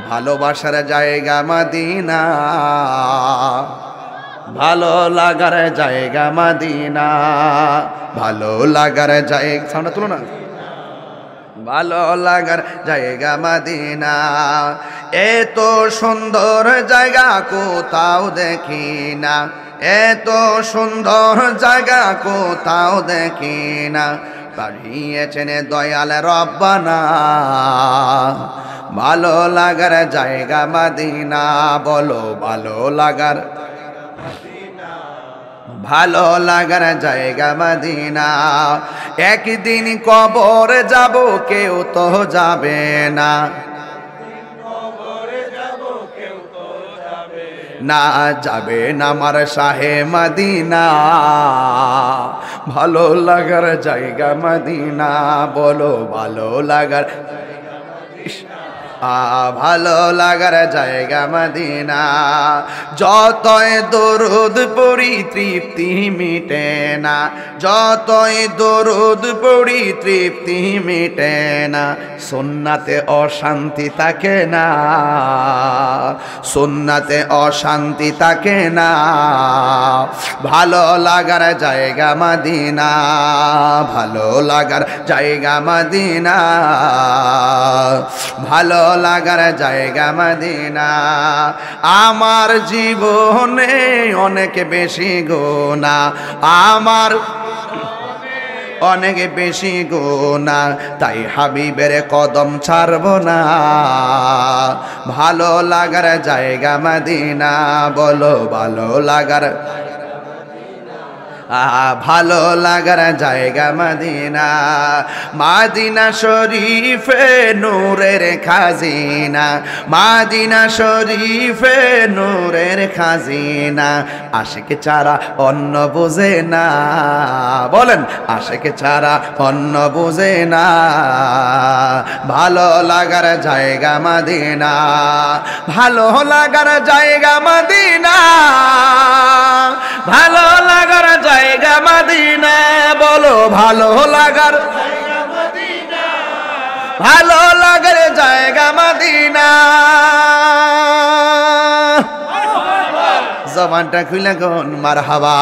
ভালোবাসার জায়গা মদিনা, ভালো লাগার জায়গা মদিনা, ভালো লাগার জায়গা, সাউন্ডটা তুলো না, ভালো লাগার জায়গা মদিনা। এত সুন্দর জায়গা কোথাও দেখি না, এত সুন্দর জায়গা কোথাও দেখি না, পাঠিয়েছেন দয়াল রব্বানা, ভালো লাগার জায়গা মদিনা। বলো ভালো লাগার, ভালো লাগার জায়গা মদিনা। একদিন কবর যাব কেউ তো যাবে না, না যাবে না আমার শাহে মদিনা, ভালো লাগার জায়গা মদিনা। বলো ভালো লাগার, ভালো লাগার জায়গা মদিনা। যতই দরুদ পড়ি তৃপ্তি মিটে না, যতই দরুদ পড়ি তৃপ্তি মিটে না, সুন্নাতে অশান্তি থাকে না, সুন্নাতে অশান্তি থাকে না, ভালো লাগার জায়গা মদিনা, ভালো লাগার জায়গা মদিনা, ভালো লাগার জায়গা মদিনা। আমার জীবনে অনেক বেশি গুনাহ, আমার অনেক বেশি গুনাহ, তাই হাবিবের কদম ছাড়ব না, ভালো লাগার জায়গা মদিনা। বলো ভালো লাগার, ভালো লাগার জায়গা মদিনা। মদিনা শরীফে নূরের খাজিনা, মদিনা শরীফে নূরের খাজিনা, আশিক ছাড়া অন্য বুঝে না, বলেন আশিক ছাড়া অন্য বুঝে না, ভালো লাগার জায়গা মদিনা, ভালো লাগার জায়গা মদিনা, ভালো লাগার জায়গা মদিনা। বলো ভালো লাগার, ভালো লাগার জায়গা মদিনা। জবানটা খুলে কোন মারহাবা।